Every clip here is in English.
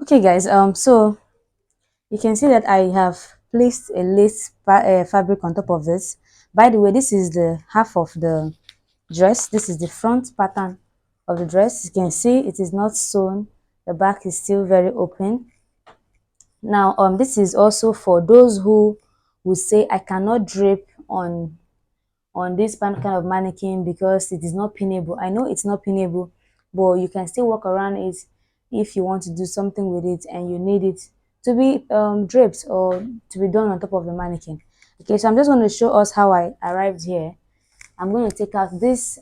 Okay, guys, so you can see that I have placed a fabric on top of this. By the way, this is the half of the dress. This is the front pattern of the dress. You can see it is not sewn. The back is still very open. Now, this is also for those who would say I cannot drape on this kind of mannequin because it is not pinnable. I know it's not pinnable, but you can still work around it if you want to do something with it and you need it to be draped or to be done on top of the mannequin. Okay, so I'm just going to show us how I arrived here. I'm going to take out this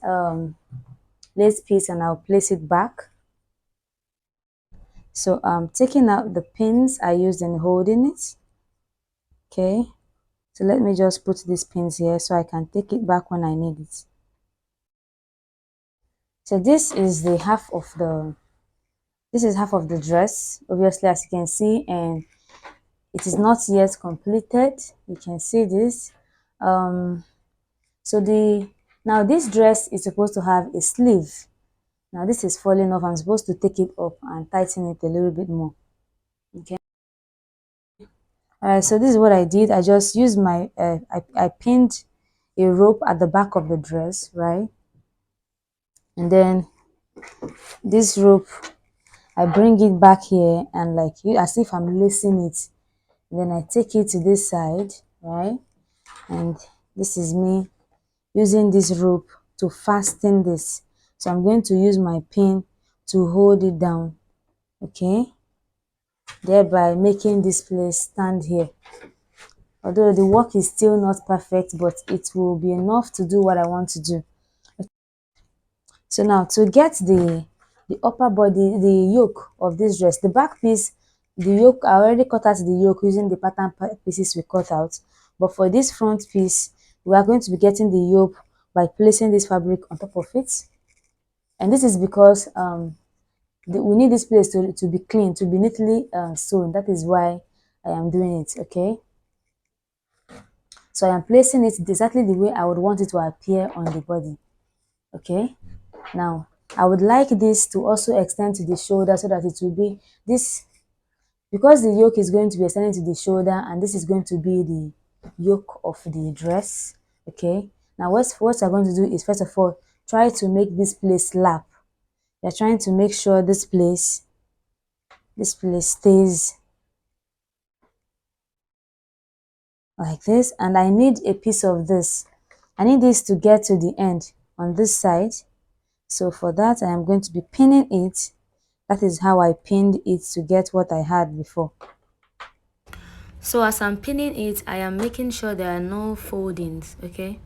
lace piece and I'll place it back. So I'm taking out the pins I used in holding it. Okay, so let me just put these pins here so I can take it back when I need it. So this is half of the dress, obviously, as you can see, and it is not yet completed. You can see this. Um, so now this dress is supposed to have a sleeve. Now this is falling off. I'm supposed to take it up and tighten it a little bit more. Okay. All right. So this is what I did. I just used I pinned a rope at the back of the dress, right? And then this rope, I bring it back here and like as if I'm lacing it. Then I take it to this side, right? And this is me using this rope to fasten this. So I'm going to use my pin to hold it down, okay? Thereby making this place stand here. Although the work is still not perfect, but it will be enough to do what I want to do. So now to get the upper body, the yoke of this dress, the back piece, the yoke, I already cut out the yoke using the pattern pieces we cut out. But for this front piece, we are going to be getting the yoke by placing this fabric on top of it. And this is because we need this place to be clean, to be neatly sewn. That is why I am doing it, okay? So I am placing it exactly the way I would want it to appear on the body, okay? Now, I would like this to also extend to the shoulder so that it will be this, because the yoke is going to be extending to the shoulder and this is going to be the yoke of the dress, okay? Now, what you're going to do is, first of all, try to make this place lap. You're trying to make sure this place stays like this, and I need a piece of this. I need this to get to the end on this side. So for that, I am going to be pinning it. That is how I pinned it to get what I had before. So as I'm pinning it, I am making sure there are no foldings, okay?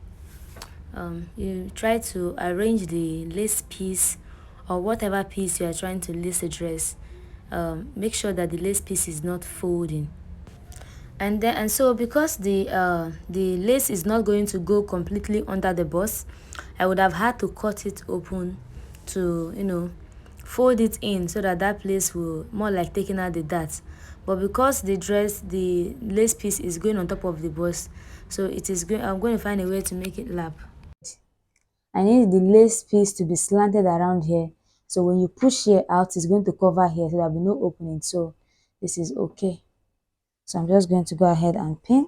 You try to arrange the lace piece or whatever piece you are trying to lace a dress. Make sure that the lace piece is not folding. And so because the lace is not going to go completely under the bust, I would have had to cut it open to fold it in so that that place will more like taking out the dart. But because the lace piece is going on top of the bust, so I'm going to find a way to make it lap. I need the lace piece to be slanted around here, so when you push here out, it's going to cover here, so there'll be no opening. So this is okay. So I'm just going to go ahead and pin.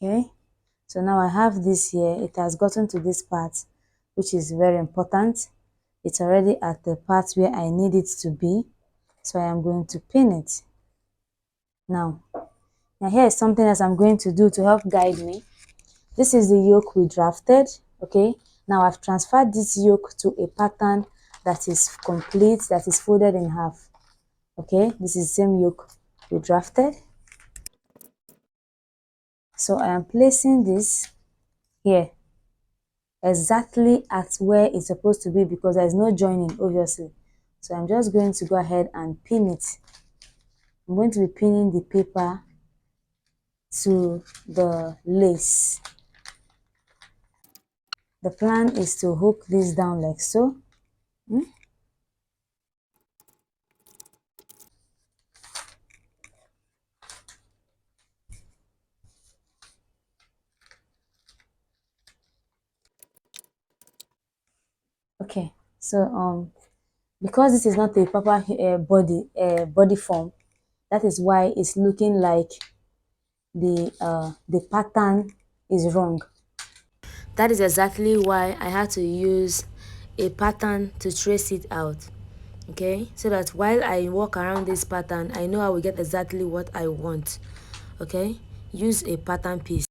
Okay, so now I have this here. It has gotten to this part, which is very important. It's already at the part where I need it to be, so I am going to pin it. Now here is something else I'm going to do to help guide me. This is the yoke we drafted, okay? Now I've transferred this yoke to a pattern that is complete, that is folded in half, okay? This is the same yoke we drafted. So I am placing this here exactly at where it's supposed to be because there is no joining, obviously. So I'm just going to go ahead and pin it. I'm going to be pinning the paper to the lace. The plan is to hook this down like so. Okay, so because this is not a proper body form, that is why it's looking like the pattern is wrong. That is exactly why I had to use a pattern to trace it out. Okay, so that while I walk around this pattern, I know I will get exactly what I want. Okay, use a pattern piece.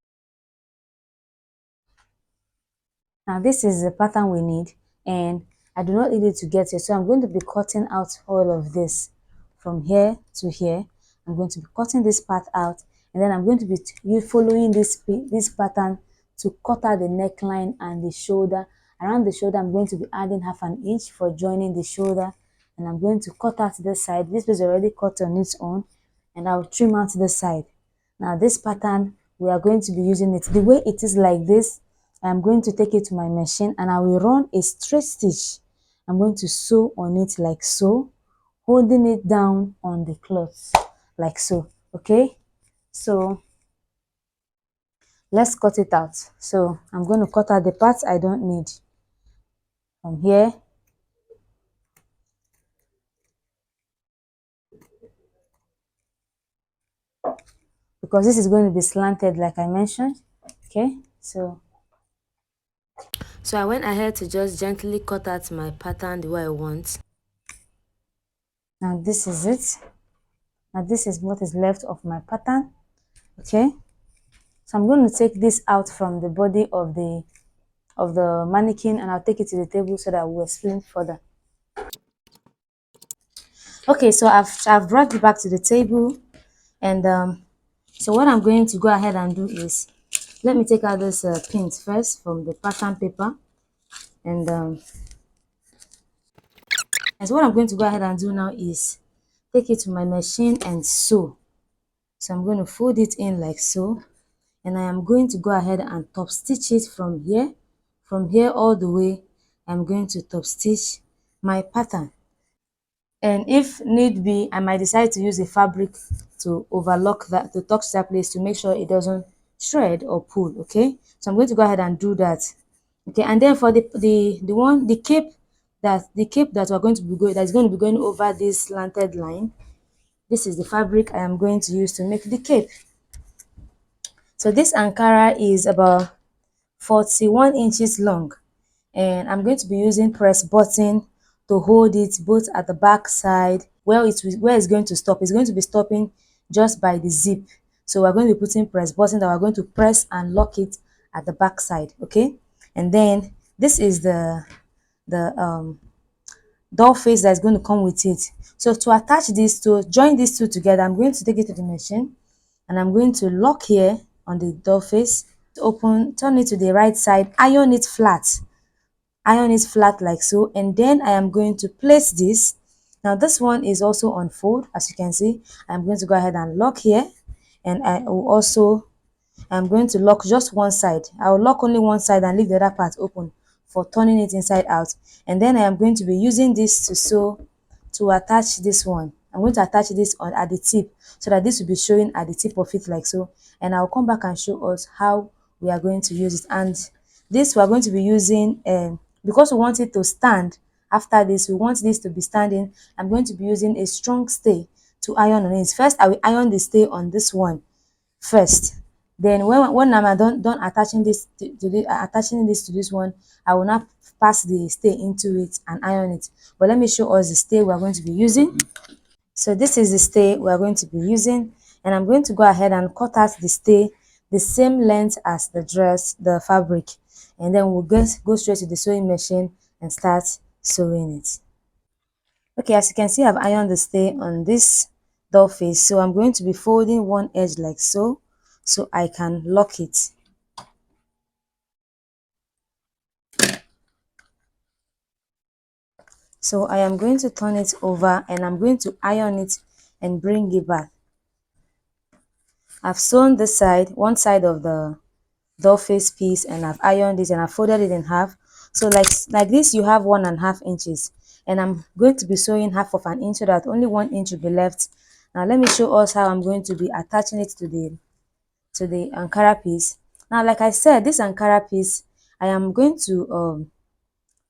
Now this is the pattern we need, and I do not need it to get here, so I'm going to be cutting out all of this from here to here. I'm going to be cutting this part out, and then I'm going to be following this pattern to cut out the neckline and the shoulder. Around the shoulder, I'm going to be adding half an inch for joining the shoulder, and I'm going to cut out this side. This is already cut on its own, and I'll trim out this side. Now this pattern, we are going to be using it the way it is like this. I'm going to take it to my machine and I will run a straight stitch. I'm going to sew on it like so, holding it down on the cloth like so. Okay, so let's cut it out. So I'm going to cut out the parts I don't need from here. Because this is going to be slanted like I mentioned. Okay, so I went ahead to just gently cut out my pattern the way I want. Now this is it. Now this is what is left of my pattern. Okay, so I'm going to take this out from the body of the mannequin, and I'll take it to the table so that we'll explain further. Okay, so I've brought it back to the table, and so what I'm going to go ahead and do is, let me take out this pins first from the pattern paper, and so what I'm going to go ahead and do now is take it to my machine and sew. So I'm going to fold it in like so, and I am going to go ahead and top stitch it from here all the way. I'm going to top stitch my pattern, and if need be, I might decide to use a fabric to overlock that, to touch that place, to make sure it doesn't shred or pull. Okay, so I'm going to go ahead and do that. Okay, and then for the cape, that we're going to be going, that's going to be going over this slanted line, this is the fabric I am going to use to make the cape. So this Ankara is about 41 inches long, and I'm going to be using press button to hold it both at the back side. Where it's going to stop, it's going to be stopping just by the zip. So we're going to be putting press button that we're going to press and lock it at the back side. Okay, and then this is the doll face that's going to come with it. So to attach this, to join these two together, I'm going to take it to the machine, and I'm going to lock here on the doll face, open, turn it to the right side, iron it flat like so, and then I am going to place this. Now this one is also on fold, as you can see. I'm going to go ahead and lock here, and I'm going to lock just one side. I will lock only one side and leave the other part open for turning it inside out. And then I am going to be using this to sew, to attach this one. I'm going to attach this on at the tip, so that this will be showing at the tip of it like so. And I'll come back and show us how we are going to use it. And this we are going to be using, because we want it to stand. After this, we want this to be standing. I'm going to be using a strong stay to iron on it. First, I will iron the stay on this one first. Then when I'm done attaching this attaching this to this one, I will now pass the stay into it and iron it. But let me show us the stay we're going to be using. So this is the stay we're going to be using, and I'm going to go ahead and cut out the stay the same length as the dress, the fabric, and then we'll go straight to the sewing machine and start sewing it. Okay, as you can see, I've ironed the stay on this doll face, so I'm going to be folding one edge like so, so I can lock it. So I am going to turn it over, and I'm going to iron it and bring it back. I've sewn this side, one side of the doll face piece, and I've ironed it and I've folded it in half. So like this, you have 1.5 inches, and I'm going to be sewing half of an inch so that only 1 inch will be left. Now let me show us how I'm going to be attaching it to the Ankara piece. Now, like I said, this Ankara piece, I am going to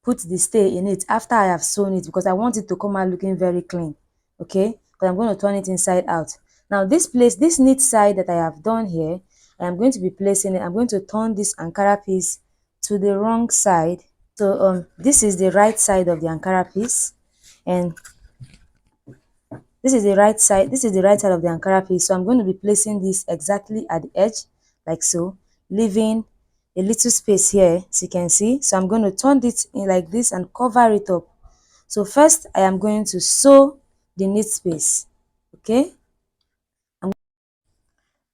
put the stay in it after I have sewn it, because I want it to come out looking very clean. Okay, but I'm going to turn it inside out. Now this place, this knit side that I have done here, I'm going to be placing it. I'm going to turn this Ankara piece to the wrong side. So this is the right side of the Ankara piece, and this is the right side. This is the right side of the Ankara piece. So I'm going to be placing this exactly at the edge, like so, leaving a little space here, as you can see. So I'm going to turn it in like this and cover it up. So first, I am going to sew the knit space. Okay.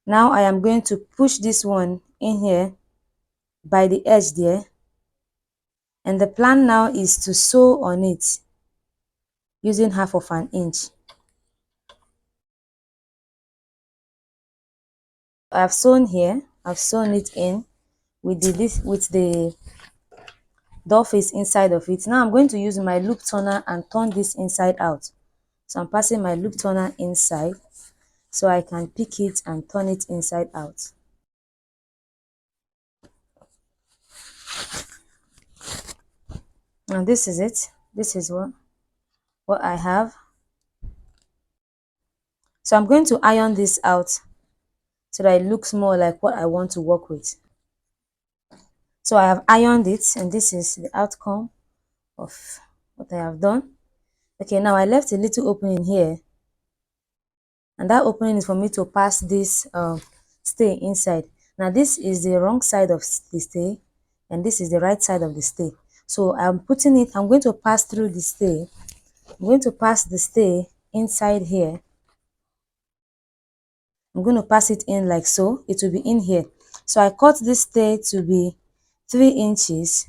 Now I am going to push this one in here by the edge there. And the plan now is to sew on it using half of an inch. I've sewn here. I've sewn it in with the door face inside of it. Now I'm going to use my loop turner and turn this inside out. So I'm passing my loop turner inside so I can pick it and turn it inside out. And this is it. This is what I have. So I'm going to iron this out so that it looks more like what I want to work with. So I have ironed it, and this is the outcome of what I have done. Okay, now I left a little opening here, and that opening is for me to pass this stay inside. Now this is the wrong side of the stay, and this is the right side of the stay. So I'm going to pass through the stay. I'm going to pass the stay inside here. I'm going to pass it in like so. It will be in here. So I cut this stay to be 3 inches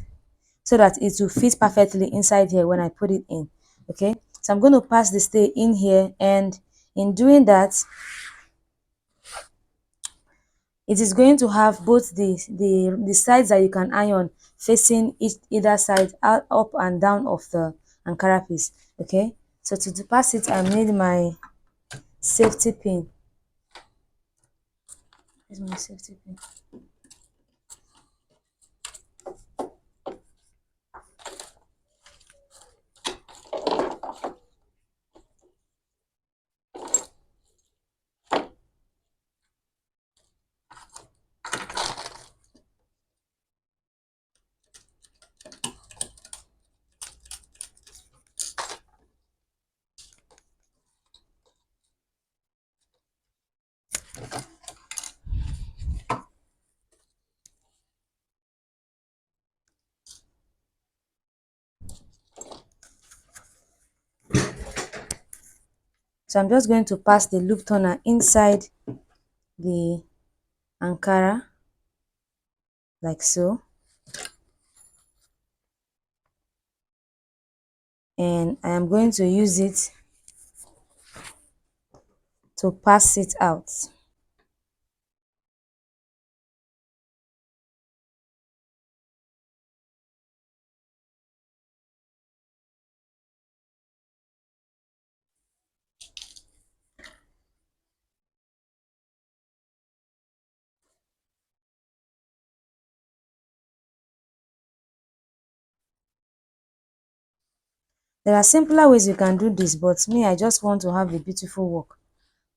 so that it will fit perfectly inside here when I put it in. Okay, so I'm going to pass the stay in here, and in doing that, it is going to have both the sides that you can iron facing either side, up and down of the Ankara piece. Okay, so to pass it, I made my safety pin. Here's my safety pin. So I'm just going to pass the loop turner inside the Ankara like so, and I am going to use it to pass it out. There are simpler ways you can do this, but me, I just want to have a beautiful work.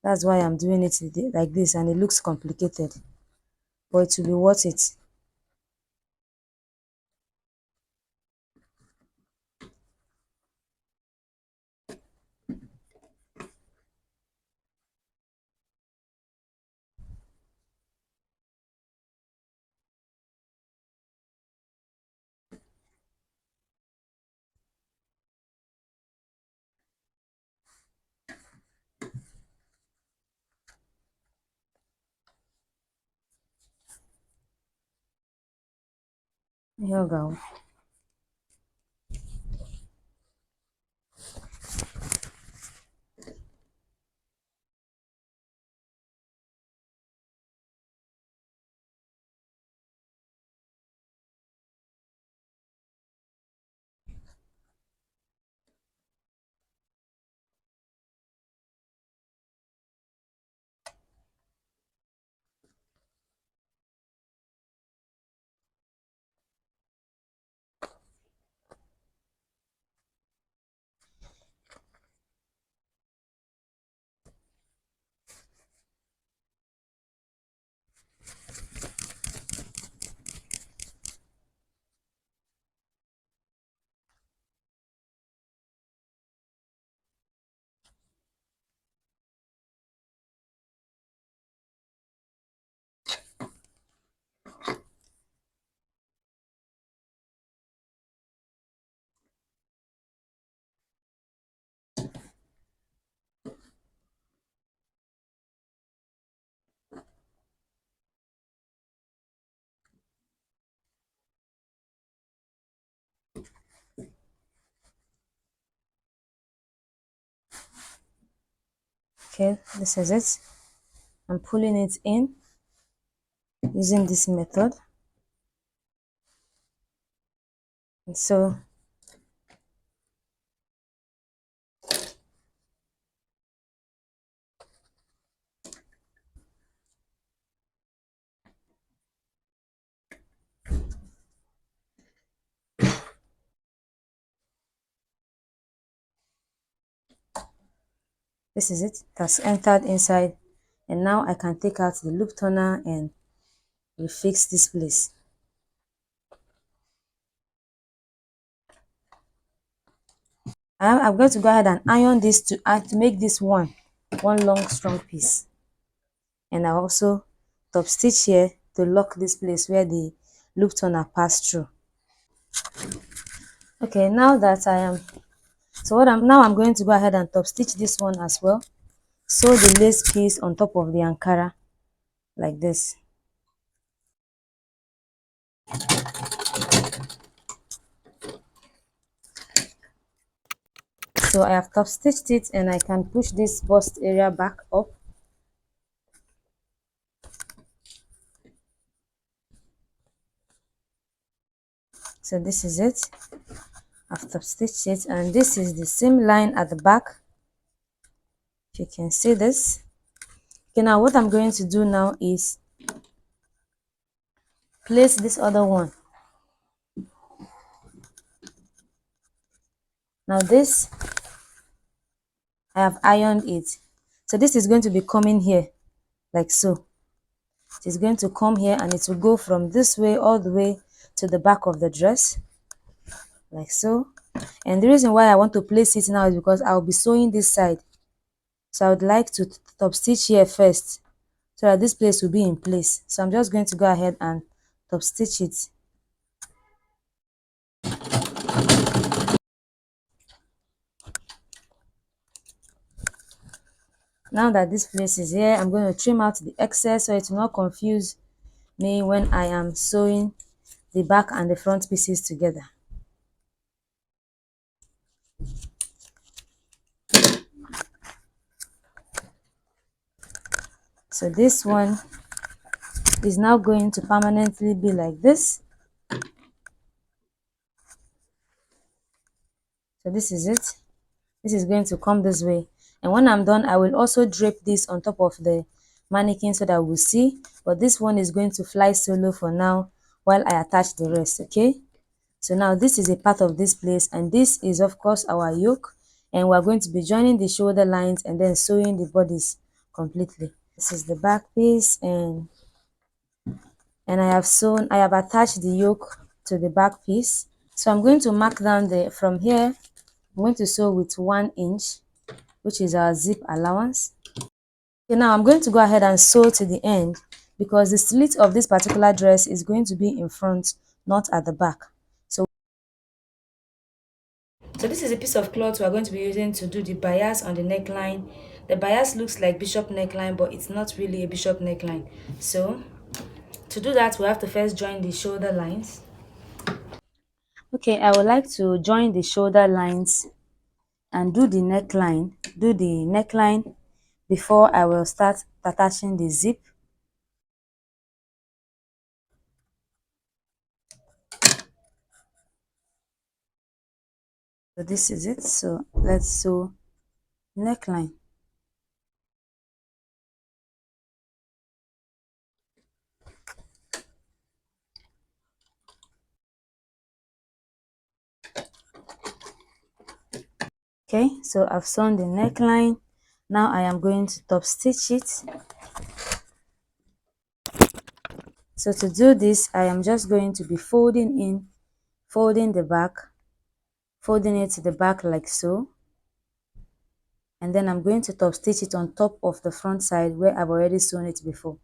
That's why I'm doing it like this, and it looks complicated, but it will be worth it. Here we go. Okay, this is it. I'm pulling it in using this method. And so this is it. It has entered inside, and now I can take out the loop turner and refix this place. I'm going to go ahead and iron this to make this one long strong piece. And I also top stitch here to lock this place where the loop turner passed through. Okay, now that I am, so what I'm going to go ahead and top stitch this one as well. Sew the lace piece on top of the Ankara like this. So I have top stitched it, and I can push this bust area back up. So this is it. I've top stitched it, and this is the same line at the back. If you can see this. Okay, now what I'm going to do now is place this other one. Now this, I have ironed it. So this is going to be coming here, like so. It is going to come here, and it will go from this way all the way to the back of the dress, like so. And the reason why I want to place it now is because I'll be sewing this side. So I would like to top stitch here first, so that this place will be in place. So I'm just going to go ahead and top stitch it. Now that this place is here, I'm going to trim out the excess so it will not confuse me when I am sewing the back and the front pieces together. So this one is now going to permanently be like this. So this is it. This is going to come this way, and when I'm done, I will also drape this on top of the mannequin so that we'll see, but this one is going to fly solo for now while I attach the rest. Okay, so now this is a part of this place, and this is of course our yoke, and we're going to be joining the shoulder lines and then sewing the bodice completely. This is the back piece, and I have attached the yoke to the back piece. So I'm going to mark down the from here. I'm going to sew with 1 inch, which is our zip allowance. Okay, now I'm going to go ahead and sew to the end, because the slit of this particular dress is going to be in front, not at the back. So this is a piece of cloth we are going to be using to do the bias on the neckline. The bias looks like bishop neckline, but it's not really a bishop neckline. So to do that, we have to first join the shoulder lines. Okay, I would like to join the shoulder lines and do the neckline before I will start attaching the zip. So this is it. So let's sew neckline. Okay, so I've sewn the neckline. Now I am going to top stitch it. So to do this, I am just going to be folding the back, folding it to the back like so. And then I'm going to top stitch it on top of the front side where I've already sewn it before.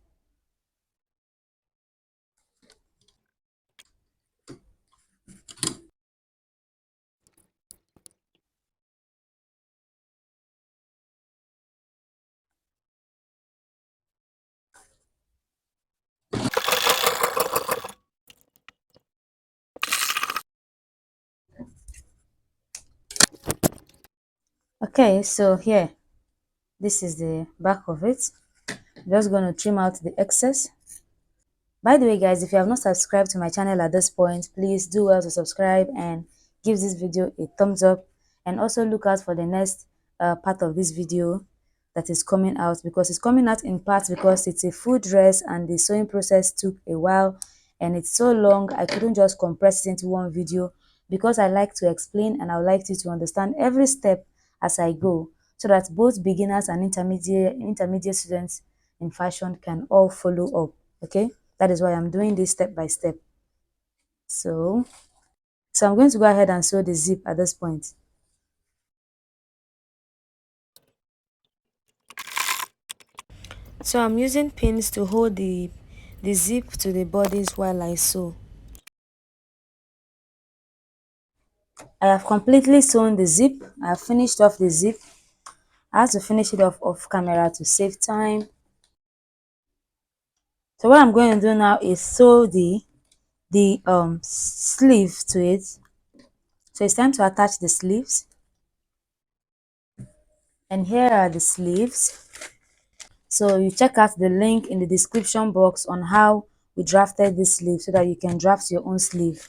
Okay, so here, This is the back of it. I'm just going to trim out the excess. By the way, guys, if you have not subscribed to my channel at this point, please do well to subscribe and give this video a thumbs up, and also look out for the next part of this video that is coming out, because it's coming out in parts because it's a full dress and the sewing process took a while and it's so long. I couldn't just compress it into one video because I like to explain and I would like you to understand every step as I go, so that both beginners and intermediate students in fashion can all follow up. Okay, that is why I'm doing this step by step. So I'm going to go ahead and sew the zip at this point. So I'm using pins to hold the zip to the bodice while I sew. I have completely sewn the zip. I have finished off the zip. I have to finish it off camera to save time. So what I'm going to do now is sew the sleeve to it. So it's time to attach the sleeves. And here are the sleeves. So you check out the link in the description box on how we drafted this sleeve so that you can draft your own sleeve.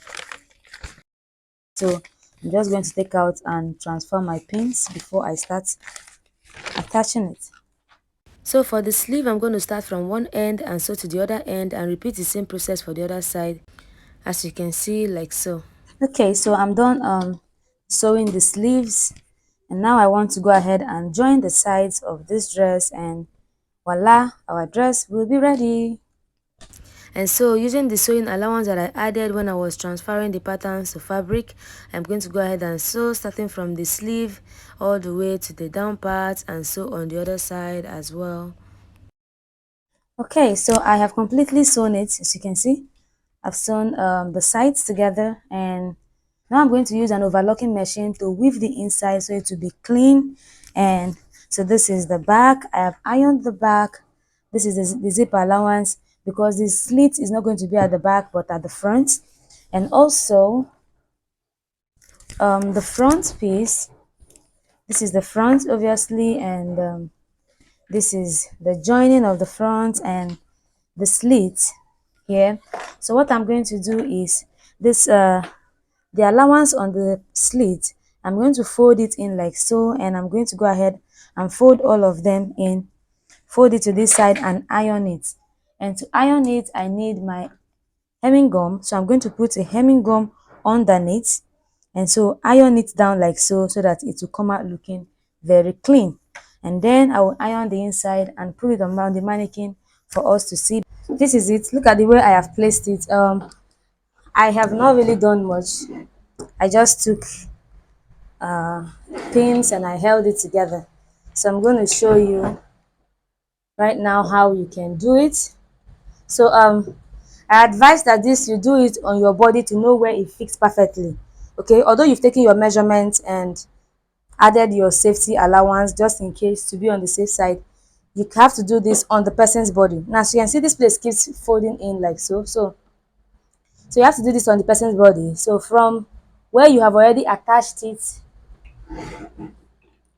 So I'm just going to take out and transfer my pins before I start attaching it. So for the sleeve, I'm going to start from one end and sew to the other end and repeat the same process for the other side, as you can see, like so. Okay, so I'm done sewing the sleeves, and now I want to go ahead and join the sides of this dress, and voila, our dress will be ready. And so using the sewing allowance that I added when I was transferring the patterns to fabric, I'm going to go ahead and sew starting from the sleeve all the way to the down part, and sew on the other side as well. Okay, so I have completely sewn it. As you can see, I've sewn the sides together, and now I'm going to use an overlocking machine to weave the inside so it will be clean. And so this is the back. I have ironed the back. This is the zip allowance, because the slit is not going to be at the back but at the front. And also the front piece, this is the front obviously, and this is the joining of the front and the slit here. So what I'm going to do is this the allowance on the slit, I'm going to fold it in like so, and I'm going to go ahead and fold all of them in, fold it to this side and iron it. And to iron it, I need my hemming gum, so I'm going to put a hemming gum underneath, and so iron it down like so, so that it will come out looking very clean. And then I will iron the inside and put it on the mannequin for us to see. This is it. Look at the way I have placed it. I have not really done much. I just took pins and I held it together. So I'm going to show you right now how you can do it. So I advise that this you do it on your body to know where it fits perfectly. Okay, although you've taken your measurements and added your safety allowance just in case to be on the safe side, you have to do this on the person's body. Now, so you can see this place keeps folding in like so. So you have to do this on the person's body. So from where you have already attached it,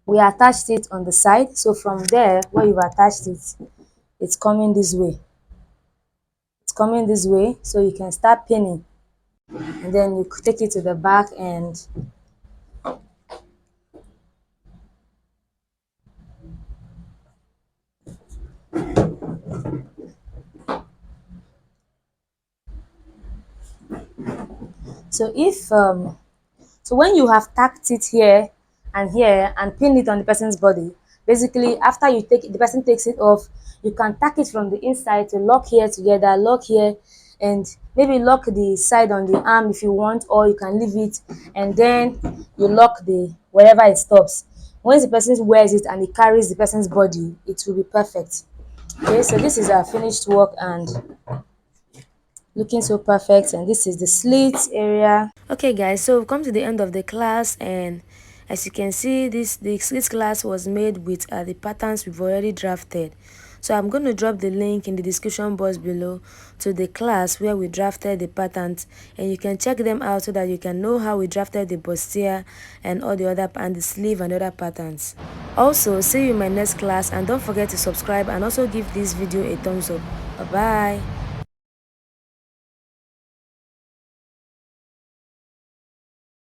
we attached it on the side. So from there where you've attached it, it's coming this way. It's coming this way, so you can start pinning, and then you take it to the back. And so if so when you have tacked it here and pin it on the person's body, basically after you take it, the person takes it off, you can tack it from the inside to lock here together, lock here, and maybe lock the side on the arm if you want, or you can leave it and then you lock the wherever it stops. Once the person wears it and it carries the person's body, it will be perfect. Okay, so this is our finished work and looking so perfect, and this is the slit area. Okay guys, so we've come to the end of the class, and as you can see, the slit class was made with the patterns we've already drafted. So I'm going to drop the link in the description box below to the class where we drafted the patterns, and you can check them out so that you can know how we drafted the bustier and all the other, and the sleeve and other patterns. Also, see you in my next class, and don't forget to subscribe and also give this video a thumbs up. Bye bye.